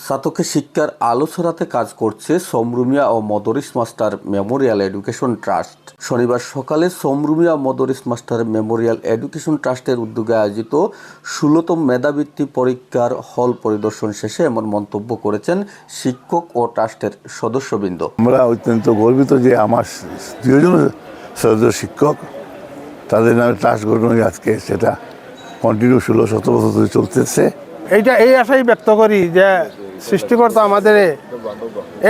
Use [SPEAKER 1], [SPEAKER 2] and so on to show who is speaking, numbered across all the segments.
[SPEAKER 1] ছাত্রকে শিক্ষার আলো ছড়াতে কাজ করছে সমরুমিয়া ও Madris master Memorial education trust. শনিবার সকালে সমরুমিয়া মদরিস মাস্টার মেমোরিয়াল এডুকেশন ট্রাস্টের উদ্যোগে আয়োজিত 16তম মেধাবৃত্তি পরীক্ষার হল পরিদর্শন শেষে এমন মন্তব্য করেছেন শিক্ষক ও ট্রাস্টের সদস্যবৃন্দ।
[SPEAKER 2] আমরা অত্যন্ত গর্বিত যে আমার দুজন সদস্য শিক্ষক, তাদের নামে ট্রাস্ট গঠন আজকে সেটা কন্টিনিউ 16-17 বছর ধরে চলতেছে।
[SPEAKER 3] এই আশাই ব্যক্ত করি যে সৃষ্টিকর্তা আমাদের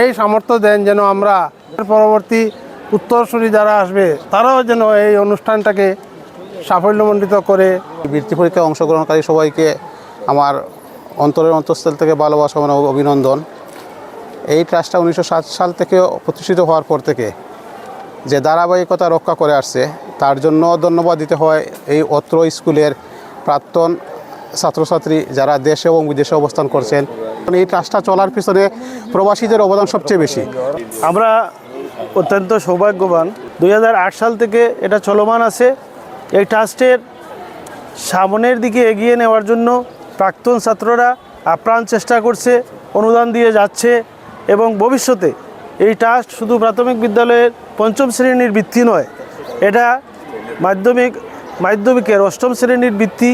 [SPEAKER 3] এই সামর্থ্য দেন যেন আমরা পরবর্তী উত্তরসূরি যারা আসবে তারাও যেন এই অনুষ্ঠানটাকে সাফল্যমণ্ডিত করে।
[SPEAKER 4] বৃত্তি পরীক্ষায় অংশগ্রহণকারী সবাইকে আমার অন্তরের অন্তঃস্থল থেকে ভালোবাসা এবং অভিনন্দন। এই ট্রাস্টটা 1907 সাল থেকে প্রতিষ্ঠিত হওয়ার পর থেকে যে ধারাবাহিকতা রক্ষা করে আসছে তার জন্য ধন্যবাদ দিতে হয় এই অত্র স্কুলের প্রাক্তন ছাত্রছাত্রী যারা দেশে এবং বিদেশে অবস্থান করছেন। এই ট্রাস্টটা চলার পিছনে প্রবাসীদের অবদান সবচেয়ে বেশি।
[SPEAKER 3] আমরা অত্যন্ত সৌভাগ্যবান, 2008 সাল থেকে এটা চলমান আছে। এই ট্রাস্টের সামনের দিকে এগিয়ে নেওয়ার জন্য প্রাক্তন ছাত্ররা আপ্রাণ চেষ্টা করছে, অনুদান দিয়ে যাচ্ছে এবং ভবিষ্যতে এই ট্রাস্ট শুধু প্রাথমিক বিদ্যালয়ের 5ম শ্রেণীর বৃত্তি নয়, এটা মাধ্যমিকের 8ম শ্রেণীর বৃত্তি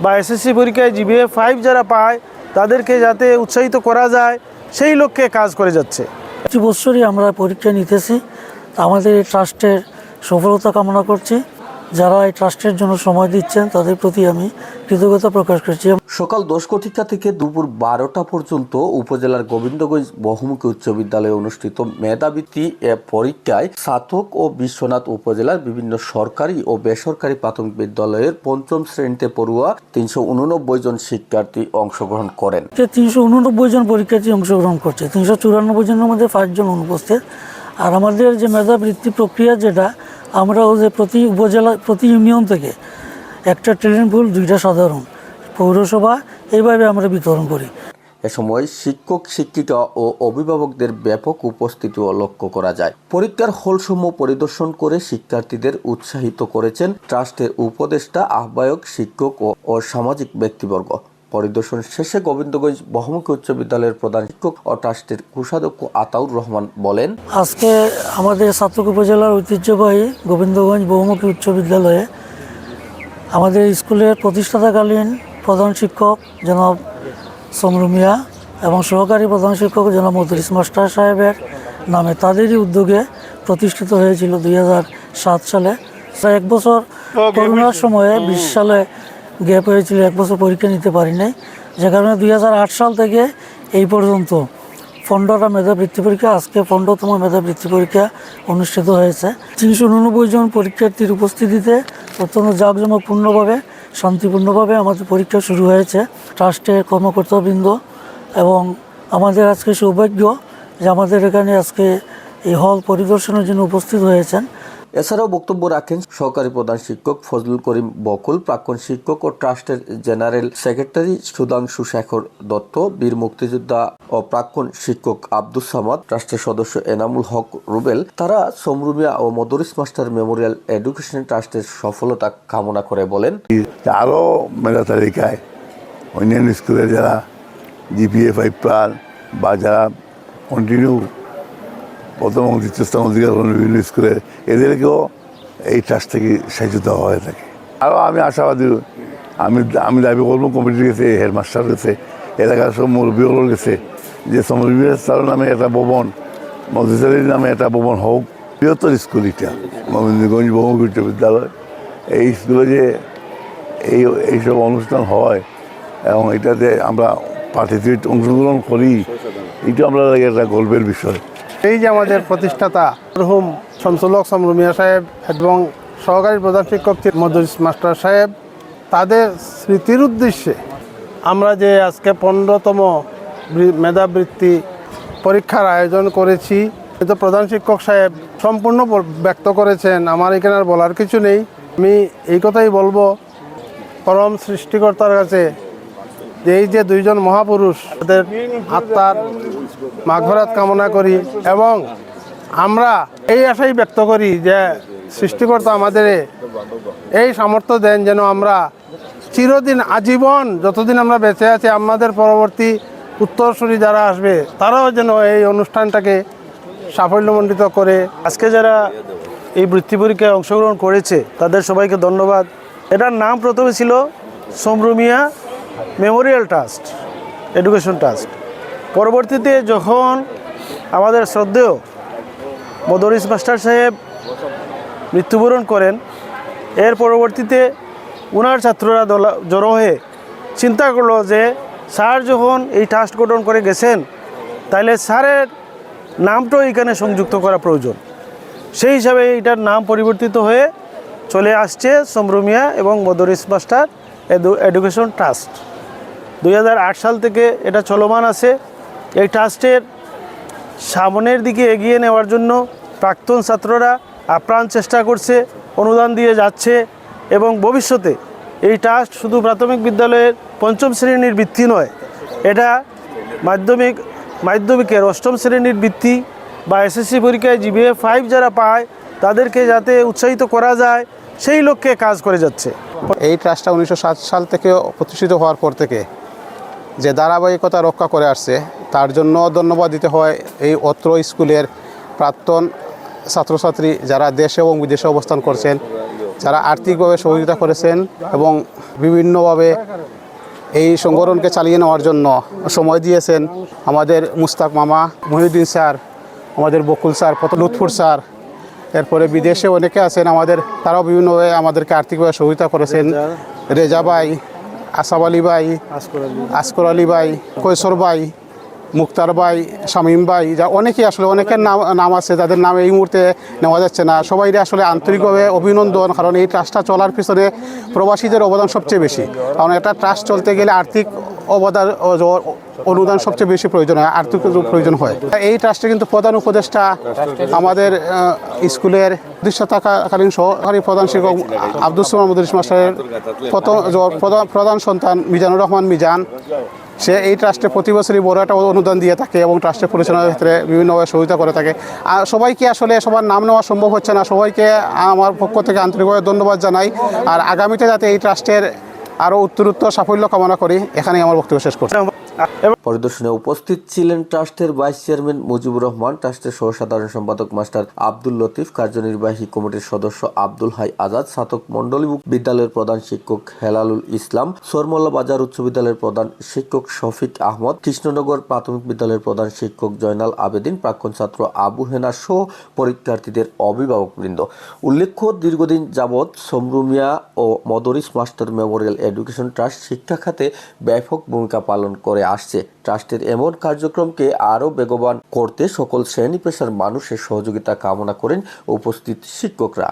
[SPEAKER 3] বা এসএসসি পরীক্ষায় GPA 5 যারা পায় তাদেরকে যাতে উৎসাহিত করা যায় সেই লক্ষ্যে কাজ করে যাচ্ছে।
[SPEAKER 5] প্রতি বছরই আমরা পরীক্ষা নিতেছি, আমাদের এই ট্রাস্টের সফলতা কামনা করছি। যারা এই ট্রাস্টের জন্য সময় দিচ্ছেন তাদের প্রতি আমি কৃতজ্ঞতা প্রকাশ করছি।
[SPEAKER 1] সকাল 10 ঘটিকা থেকে দুপুর 12টা পর্যন্ত উপজেলার গোবিন্দগঞ্জ বহুমুখী উচ্চ বিদ্যালয়ে অনুষ্ঠিত মেধাবৃত্তি পরীক্ষায় ছাতক ও বিশ্বনাথ উপজেলার বিভিন্ন সরকারি ও বেসরকারি প্রাথমিক বিদ্যালয়ের 5ম শ্রেণীতে পড়ুয়া 389 জন শিক্ষার্থী অংশগ্রহণ করেন।
[SPEAKER 5] 389 জন পরীক্ষার্থী অংশগ্রহণ করছে, 394 জনের মধ্যে 5 জন অনুপস্থিত। আর আমাদের যে মেধাবৃত্তি প্রক্রিয়া যেটা, আমরাও যে প্রতি উপজেলা প্রতি ইউনিয়ন থেকে একটা ট্রেনিং পুল, 2টা সাধারণ পৌরসভা এইভাবে আমরা বিতরণ করি।
[SPEAKER 1] এ সময় শিক্ষক শিক্ষিকা ও অভিভাবকদের ব্যাপক উপস্থিতিও লক্ষ্য করা যায়। পরীক্ষার হলসমূহ পরিদর্শন করে শিক্ষার্থীদের উৎসাহিত করেছেন ট্রাস্টের উপদেষ্টা, আহ্বায়ক, শিক্ষক ও সামাজিক ব্যক্তিবর্গ। পরিদর্শন শেষে গোবিন্দগঞ্জ বহুমুখী উচ্চ বিদ্যালয়ের প্রধান শিক্ষক ও ট্রাস্টের কোষাধ্যক্ষ আতাউর রহমান বলেন,
[SPEAKER 5] আজকে আমাদের ছাত্রক উপজেলার ঐতিহ্যবাহী গোবিন্দগঞ্জ বহুমুখী উচ্চ বিদ্যালয়ে আমাদের স্কুলের প্রতিষ্ঠাতাকালীন প্রধান শিক্ষক জনাব সমরুমিয়া এবং সহকারী প্রধান শিক্ষক জনাব মদরিস মাস্টার সাহেবের নামে তাদেরই উদ্যোগে প্রতিষ্ঠিত হয়েছিল 2007 সালে। 1 বছর করোনার সময়ে 20 সালে গ্যাপ হয়েছিল, 1 বছর পরীক্ষা নিতে পারি নাই, যে কারণে 2008 সাল থেকে এই পর্যন্ত 15টা মেধাবৃত্তি পরীক্ষা, আজকে 15তম মেধাবৃত্তি পরীক্ষা অনুষ্ঠিত হয়েছে। 389 জন পরীক্ষার্থীর উপস্থিতিতে অত্যন্ত জাঁকজমকপূর্ণভাবে শান্তিপূর্ণভাবে আমাদের পরীক্ষা শুরু হয়েছে। ট্রাস্টের কর্মকর্তাবৃন্দ এবং আমাদের আজকে সৌভাগ্য যে আমাদের এখানে আজকে এই হল পরিদর্শনের জন্য উপস্থিত হয়েছেন।
[SPEAKER 1] এছাড়াও বক্তব্য রাখেন সহকারী প্রধান শিক্ষক ফজলুল করিম বকুল, প্রাক্তন শিক্ষক ও ট্রাস্টের জেনারেল সেক্রেটারি সুধাংশু শেখর দত্ত, বীর মুক্তিযোদ্ধা ও প্রাক্তন শিক্ষক আব্দুস সামাদ, ট্রাস্টের সদস্য এনামুল হক রুবেল। তারা সমরুমিয়া ও মদরিস মাস্টার মেমোরিয়াল এডুকেশন ট্রাস্টের সফলতা কামনা করে বলেন,
[SPEAKER 2] আরও মেধা তালিকায় অন্যান্য স্কুলে যারা GPA 5 পান বা যারা কন্টিনিউ প্রথম এবং দ্বিতীয় স্থান অধিকার বিভিন্ন স্কুলে এদেরকেও এই ট্রাস্ট থেকে সাহায্য দেওয়া হয়ে থাকে। আরও আমি আশাবাদী, আমি দাবি করবো কমিটির কাছে, হেডমাস্টার গেছে, এলাকার সব মুরব্বীগুলোর গেছে যে সমরুমিয়ার নামে একটা ভবন, মদরিস আলীর নামে একটা ভবন হোক। বৃহত্তর স্কুল এটা গোবিন্দগঞ্জ বহুমুখী উচ্চ বিদ্যালয়, এই স্কুলে যে এইসব অনুষ্ঠান হয় এবং এটাতে আমরা পার্টিসিপেট অংশগ্রহণ করি, এটা আমরা একটা গর্বের বিষয়।
[SPEAKER 3] এই যে আমাদের প্রতিষ্ঠাতা মরহুম শামসুল হক সমরুমিয়া সাহেব এবং সহকারী প্রধান শিক্ষক মদরিস মাস্টার সাহেব, তাদের স্মৃতির উদ্দেশ্যে আমরা যে আজকে 15তম মেধাবৃত্তি পরীক্ষার আয়োজন করেছি। কিন্তু প্রধান শিক্ষক সাহেব সম্পূর্ণ ব্যক্ত করেছেন, আমার এখানে আর বলার কিছু নেই। আমি এই কথাই বলবো, পরম সৃষ্টিকর্তার কাছে যে এই যে 2 জন মহাপুরুষ, তাদের আত্মার মাগফিরাত কামনা করি এবং আমরা এই আশাই ব্যক্ত করি যে সৃষ্টিকর্তা আমাদের এই সামর্থ্য দেন যেন আমরা চিরদিন আজীবন যতদিন আমরা বেঁচে আছি আমাদের পরবর্তী উত্তরসূরি যারা আসবে তারাও যেন এই অনুষ্ঠানটাকে সাফল্যমণ্ডিত করে।
[SPEAKER 6] আজকে যারা এই বৃত্তি পরীক্ষায় অংশগ্রহণ করেছে তাদের সবাইকে ধন্যবাদ। এটার নাম প্রথমে ছিল সমরুমিয়া মেমোরিয়াল ট্রাস্ট, এডুকেশন ট্রাস্ট। পরবর্তীতে যখন আমাদের শ্রদ্ধেয় মদরিস মাস্টার সাহেব মৃত্যুবরণ করেন, এর পরবর্তীতে ওনার ছাত্ররা জড়ো হয়ে চিন্তা করলো যে স্যার যখন এই ট্রাস্ট গঠন করে গেছেন, তাহলে স্যারের নামটাও এখানে সংযুক্ত করা প্রয়োজন। সেই হিসাবে এটার নাম পরিবর্তিত হয়ে চলে আসছে সমরুমিয়া এবং মদরিস মাস্টার এডুকেশন ট্রাস্ট। 2008 সাল থেকে এটা চলমান আছে। এই ট্রাস্টের সামনের দিকে এগিয়ে নেওয়ার জন্য প্রাক্তন ছাত্ররা আপ্রাণ চেষ্টা করছে, অনুদান দিয়ে যাচ্ছে এবং ভবিষ্যতে এই ট্রাস্ট শুধু প্রাথমিক বিদ্যালয়ের 5ম শ্রেণীর বৃত্তি নয়, এটা মাধ্যমিকের 8ম শ্রেণীর বৃত্তি বা এসএসসি পরীক্ষায় জিপিএ 5 যারা পায় তাদেরকে যাতে উৎসাহিত করা যায় সেই লক্ষ্যে কাজ করে যাচ্ছে।
[SPEAKER 4] এই ট্রাস্টটা 1907 সাল থেকে প্রতিষ্ঠিত হওয়ার পর থেকে যে ধারাবাহিকতা রক্ষা করে আসছে, তার জন্য ধন্যবাদ দিতে হয় এই অত্র স্কুলের প্রাক্তন ছাত্রছাত্রী যারা দেশে এবং বিদেশে অবস্থান করছেন, যারা আর্থিকভাবে সহযোগিতা করেছেন এবং বিভিন্নভাবে এই সংগঠনকে চালিয়ে নেওয়ার জন্য সময় দিয়েছেন। আমাদের মুস্তাক মামা, মহিউদ্দিন স্যার, আমাদের বকুল স্যার, লুৎফুর স্যার, এরপরে বিদেশে অনেকে আছেন আমাদের, তারাও বিভিন্নভাবে আমাদেরকে আর্থিকভাবে সহযোগিতা করেছেন। রেজা ভাই, আসাব আলী ভাই, আসকর আলী ভাই, কৈশোর ভাই, মুক্তার ভাই, শামীম ভাই, যা অনেকেই আসলে অনেকের নাম আছে, তাদের নাম এই মুহূর্তে নেওয়া যাচ্ছে না। সবাই আসলে আন্তরিকভাবে অভিনন্দন, কারণ এই ট্রাস্টটা চলার পিছনে প্রবাসীদের অবদান সবচেয়ে বেশি। কারণ একটা ট্রাস্ট চলতে গেলে আর্থিক অনুদান সবচেয়ে বেশি প্রয়োজন হয়, আর্থিক প্রয়োজন হয়। এই ট্রাস্টে কিন্তু প্রধান উপদেষ্টা আমাদের স্কুলের প্রতিষ্ঠাতাকালীন সহকারী প্রধান শিক্ষক আব্দুল সামাদ মদরিস মাস্টারের প্রধান সন্তান মিজানুর রহমান মিজান, সে এই ট্রাস্টে প্রতি বছরই বড় একটা অনুদান দিয়ে থাকে এবং ট্রাস্টের পরিচালনার ক্ষেত্রে বিভিন্নভাবে সহযোগিতা করে থাকে। আর সবাইকে আসলে সবার নাম নেওয়া সম্ভব হচ্ছে না, সবাইকে আমার পক্ষ থেকে আন্তরিকভাবে ধন্যবাদ জানাই। আর আগামীতে যাতে এই ট্রাস্টের আরও উত্তরোত্তর সাফল্য কামনা করি, এখানেই আমার বক্তব্য শেষ করছি।
[SPEAKER 1] পরিদর্শনে উপস্থিত ছিলেন ট্রাস্টের ভাইস চেয়ারম্যান মুজিবুর রহমান, ট্রাস্টের সহসাধারণ সম্পাদক মাস্টার আব্দুল লতিফ, কার্যনির্বাহী কমিটির সদস্য আব্দুল হাই আজাদ, ছাত্র মণ্ডলী বিদ্যালয়ের প্রধান শিক্ষক হেলালুল ইসলাম, সরমল্লা বাজার উচ্চ বিদ্যালয়ের প্রধান শিক্ষক শফিক আহমদ, কৃষ্ণনগর প্রাথমিক বিদ্যালয়ের প্রধান শিক্ষক জয়নাল আবেদিন, প্রাক্তন ছাত্র আবু হেনা সহ পরীক্ষার্থীদের অভিভাবকবৃন্দ। উল্লেখ্য, দীর্ঘদিন যাবৎ সমরুমিয়া ও Madris master Memorial education trust শিক্ষা খাতে ব্যাপক ভূমিকা পালন করে আসছে। ট্রাস্টের এমন কার্যক্রমকে আরও বেগবান করতে সকল শ্রেণী পেশার মানুষের সহযোগিতা কামনা করেন উপস্থিত শিক্ষকরা।